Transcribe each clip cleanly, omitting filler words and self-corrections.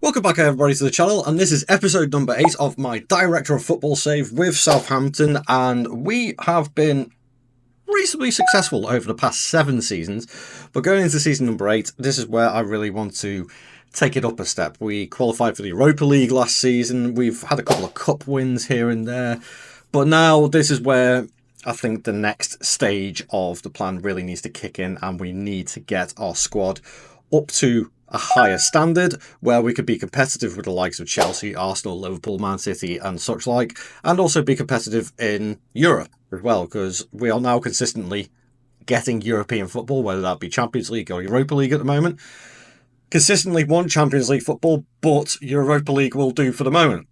Welcome back everybody to the channel, and this is episode number 8 of my Director of Football save with Southampton, and we have been reasonably successful over the past 7 seasons, but going into season number 8, this is where I really want to take it up a step. We qualified for the Europa League last season, we've had a couple of cup wins here and there, but now this is where I think the next stage of the plan really needs to kick in, and we need to get our squad up to a higher standard where we could be competitive with the likes of Chelsea, Arsenal, Liverpool, Man City and such like, and also be competitive in Europe as well, because we are now consistently getting European football, whether that be Champions League or Europa League at the moment. Consistently want Champions League football, but Europa League will do for the moment.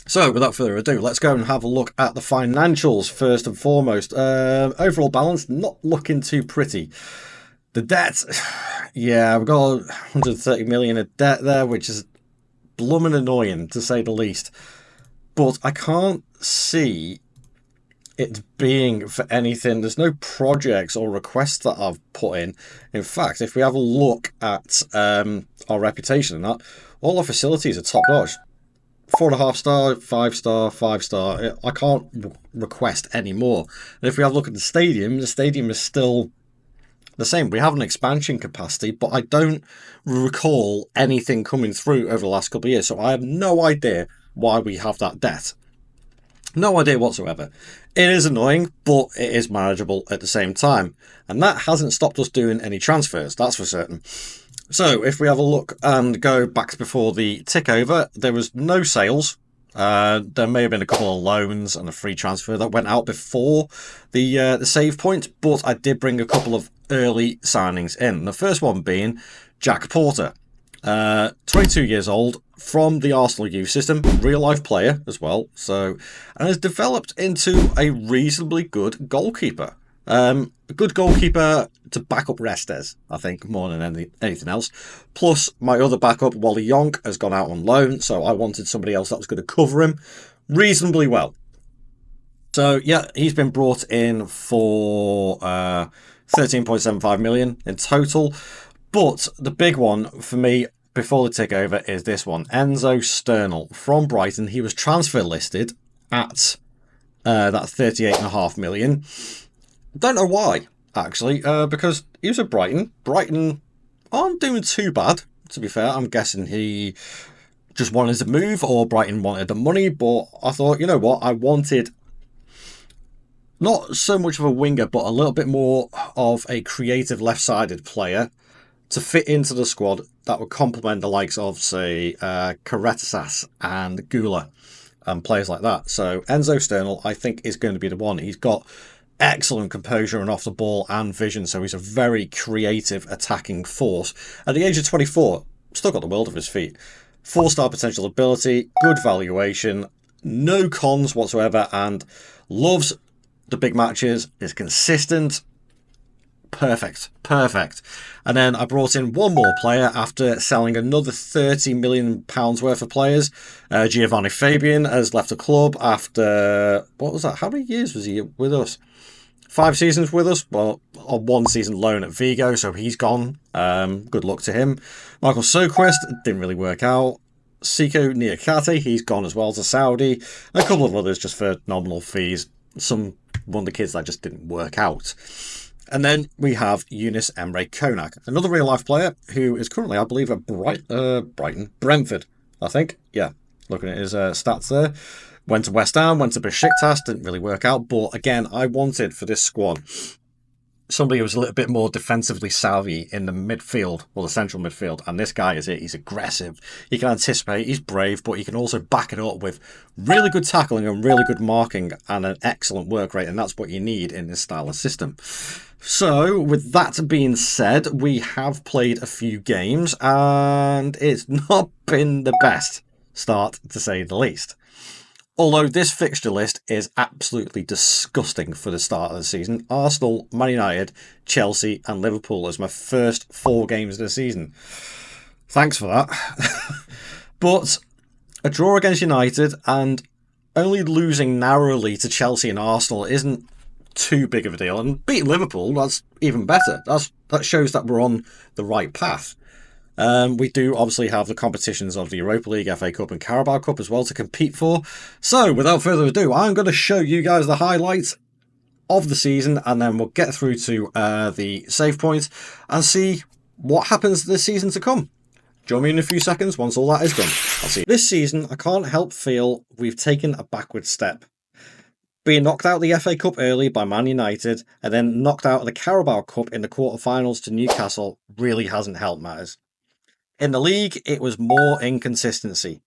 So without further ado, let's go and have a look at the financials first and foremost. Overall balance not looking too pretty. The debt, yeah, we've got 130 million of debt there, which is blooming annoying to say the least. But I can't see it being for anything. There's no projects or requests that I've put in. In fact, if we have a look at our reputation and that, all our facilities are top notch. 4.5 star, 5 star, 5 star. I can't request any more. And if we have a look at the stadium is still the same. We have an expansion capacity, but I don't recall anything coming through over the last couple of years. So I have no idea why we have that debt. No idea whatsoever. It is annoying, but it is manageable at the same time. And that hasn't stopped us doing any transfers, that's for certain. So if we have a look and go back to before the tick over, there was no sales. There may have been a couple of loans and a free transfer that went out before the save point, but I did bring a couple of early signings in. The first one being Jack Porter, 22 years old, from the Arsenal youth system, real life player as well, and has developed into a reasonably good goalkeeper. A good goalkeeper to back up Restes, I think, more than anything else. Plus, my other backup, Wally Yonk, has gone out on loan, so I wanted somebody else that was going to cover him reasonably well. So, yeah, he's been brought in for 13.75 million in total. But the big one for me before the tick over is this one, Enzo Sternal from Brighton. He was transfer listed at that 38.5 million. Don't know why, actually, because he was at Brighton. Brighton aren't doing too bad, to be fair. I'm guessing he just wanted to move, or Brighton wanted the money, but I thought, you know what, I wanted not so much of a winger, but a little bit more of a creative left-sided player to fit into the squad that would complement the likes of, say, Karetasas and Gula and players like that. So Enzo Sternal, I think, is going to be the one. He's got excellent composure and off the ball and vision, so he's a very creative attacking force. At the age of 24, still got the world of his feet. 4-star potential ability, good valuation, no cons whatsoever, and loves the big matches, is consistent. Perfect. And then I brought in one more player after selling another £30 million worth of players. Giovanni Fabian has left the club after, what was that? How many years was he with us? 5 seasons with us, well, on 1 season loan at Vigo, so he's gone. Good luck to him. Michael Soquist, didn't really work out. Siko Niakate, he's gone as well to Saudi. And a couple of others just for nominal fees. One of the kids that just didn't work out. And then we have Eunice Emre Konak, another real-life player who is currently, I believe, at Brentford, I think. Yeah, looking at his stats there. Went to West Ham, went to Besiktas, didn't really work out. But again, I wanted for this squad somebody who was a little bit more defensively savvy in the midfield, or the central midfield. And this guy is it. He's aggressive. He can anticipate. He's brave, but he can also back it up with really good tackling and really good marking and an excellent work rate. And that's what you need in this style of system. So, with that being said, we have played a few games, and it's not been the best start, to say the least. Although this fixture list is absolutely disgusting for the start of the season. Arsenal, Man United, Chelsea and Liverpool as my first 4 games of the season. Thanks for that. But a draw against United and only losing narrowly to Chelsea and Arsenal isn't too big of a deal. And beating Liverpool, that's even better. That shows that we're on the right path. We do obviously have the competitions of the Europa League, FA Cup and Carabao Cup as well to compete for. So without further ado, I'm going to show you guys the highlights of the season, and then we'll get through to the save points and see what happens this season to come. Join me in a few seconds once all that is done. I'll see you. This season, I can't help feel we've taken a backward step. Being knocked out of the FA Cup early by Man United and then knocked out of the Carabao Cup in the quarterfinals to Newcastle really hasn't helped matters. In the league, it was more inconsistency.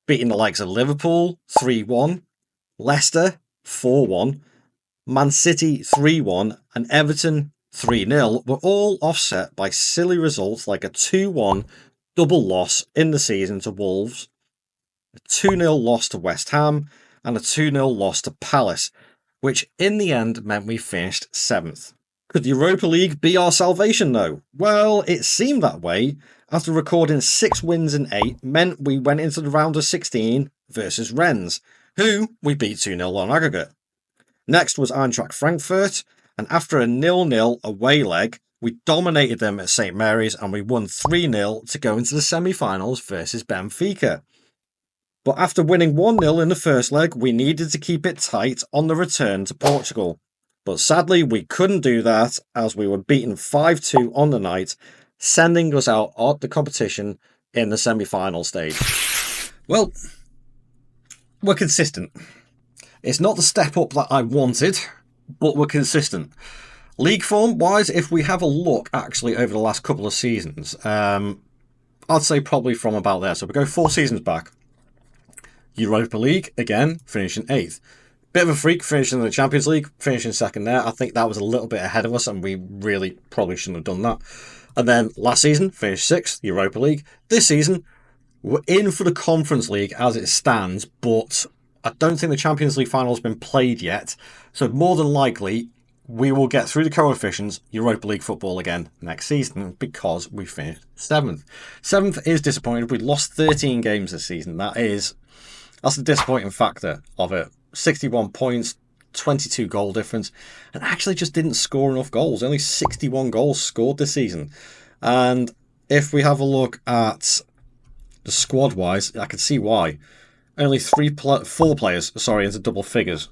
Beating the likes of Liverpool 3-1, Leicester 4-1, Man City 3-1 and Everton 3-0 were all offset by silly results like a 2-1 double loss in the season to Wolves, a 2-0 loss to West Ham and a 2-0 loss to Palace, which in the end meant we finished 7th. Could the Europa League be our salvation though? Well, it seemed that way after recording 6 wins in 8 meant we went into the round of 16 versus Rennes, who we beat 2-0 on aggregate. Next was Eintracht Frankfurt, and after a 0-0 away leg, we dominated them at St Mary's and we won 3-0 to go into the semi-finals versus Benfica. But after winning 1-0 in the first leg, we needed to keep it tight on the return to Portugal. But sadly, we couldn't do that as we were beaten 5-2 on the night, sending us out of the competition in the semi-final stage. Well, we're consistent. It's not the step up that I wanted, but we're consistent. League form wise, if we have a look actually over the last couple of seasons, I'd say probably from about there. So we go 4 seasons back. Europa League, again, finishing 8th. Bit of a freak finishing in the Champions League, finishing 2nd there. I think that was a little bit ahead of us and we really probably shouldn't have done that. And then last season, finished 6th, Europa League. This season, we're in for the Conference League as it stands, but I don't think the Champions League final has been played yet. So more than likely, we will get through the coefficients, Europa League football again next season because we finished 7th. 7th is disappointing. We lost 13 games this season. That's the disappointing factor of it. 61 points, 22 goal difference, and actually just didn't score enough goals. Only 61 goals scored this season. And if we have a look at the squad-wise, I can see why. Only 4 players, into double figures.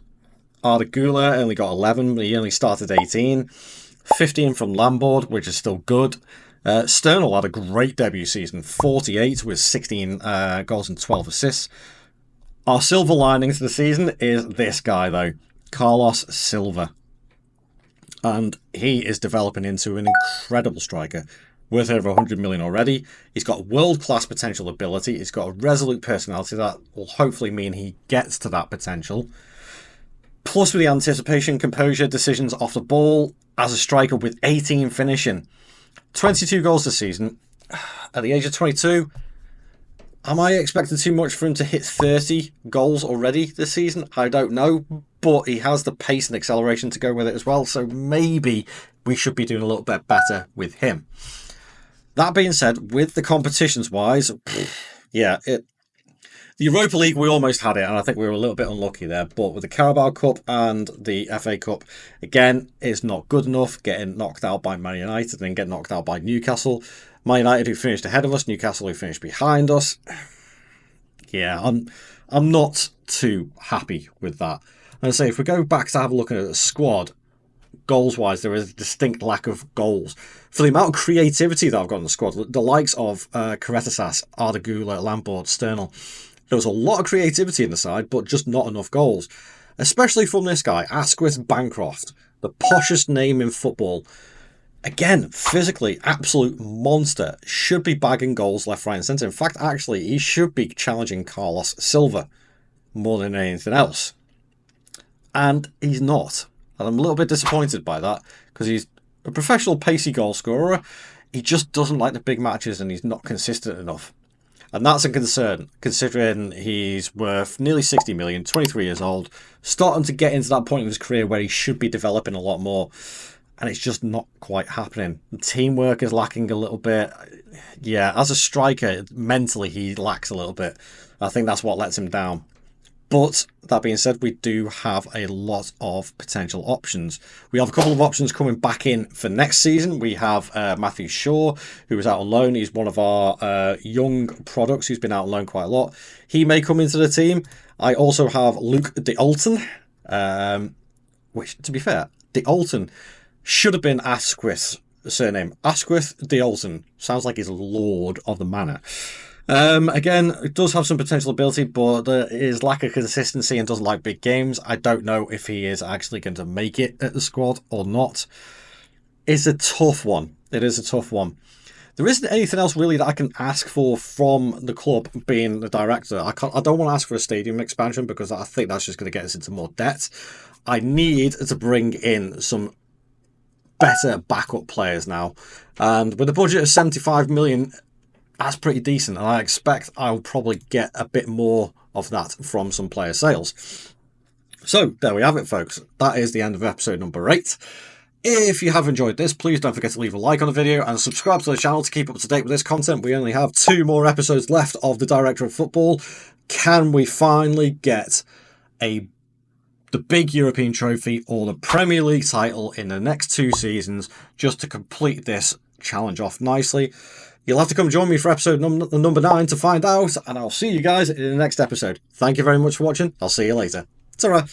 Arda Güler only got 11, but he only started 18. 15 from Lambord, which is still good. Sternal had a great debut season, 48 with 16 goals and 12 assists. Our silver lining to the season is this guy, though, Carlos Silva. And he is developing into an incredible striker, worth over 100 million already. He's got world-class potential ability. He's got a resolute personality that will hopefully mean he gets to that potential. Plus with the anticipation, composure, decisions off the ball as a striker with 18 finishing. 22 goals this season. At the age of 22... am I expecting too much for him to hit 30 goals already this season? I don't know, but he has the pace and acceleration to go with it as well, so maybe we should be doing a little bit better with him. That being said, with the competitions-wise, the Europa League, we almost had it, and I think we were a little bit unlucky there, but with the Carabao Cup and the FA Cup, again, it's not good enough, getting knocked out by Man United and then getting knocked out by Newcastle. Man United who finished ahead of us, Newcastle who finished behind us. Yeah, I'm not too happy with that. And I say, if we go back to have a look at the squad, goals-wise, there is a distinct lack of goals. For the amount of creativity that I've got in the squad, the likes of Karetasas, Arda Güler, Lampard, Sternal, there was a lot of creativity in the side, but just not enough goals. Especially from this guy, Asquith Bancroft, the poshest name in football. Again, physically, absolute monster. Should be bagging goals left, right and centre. In fact, actually, he should be challenging Carlos Silva more than anything else. And he's not. And I'm a little bit disappointed by that because he's a professional pacey goal scorer. He just doesn't like the big matches and he's not consistent enough. And that's a concern, considering he's worth nearly 60 million, 23 years old, starting to get into that point in his career where he should be developing a lot more. And it's just not quite happening. The teamwork is lacking a little bit. Yeah, as a striker, mentally he lacks a little bit. I think that's what lets him down. But that being said, we do have a lot of potential options. We have a couple of options coming back in for next season. We have Matthew Shaw, who was out on loan. He's one of our young products who's been out on loan quite a lot. He may come into the team. I also have Luke D.O.F, which, to be fair, D.O.F should have been Asquith's surname. Asquith D.O.F sounds like he's Lord of the Manor. Again, it does have some potential ability, but there is lack of consistency and doesn't like big games. I don't know if he is actually going to make it at the squad or not. It's a tough one. It is a tough one. There isn't anything else really that I can ask for from the club, being the director. I don't want to ask for a stadium expansion because I think that's just going to get us into more debt. I need to bring in some better backup players now. And with a budget of 75 million... that's pretty decent, and I expect I'll probably get a bit more of that from some player sales. So, there we have it, folks. That is the end of episode number 8. If you have enjoyed this, please don't forget to leave a like on the video and subscribe to the channel to keep up to date with this content. We only have 2 more episodes left of the Director of Football. Can we finally get the big European trophy or the Premier League title in the next 2 seasons just to complete this challenge off nicely? You'll have to come join me for episode number 9 to find out, and I'll see you guys in the next episode. Thank you very much for watching. I'll see you later. Ta-ra!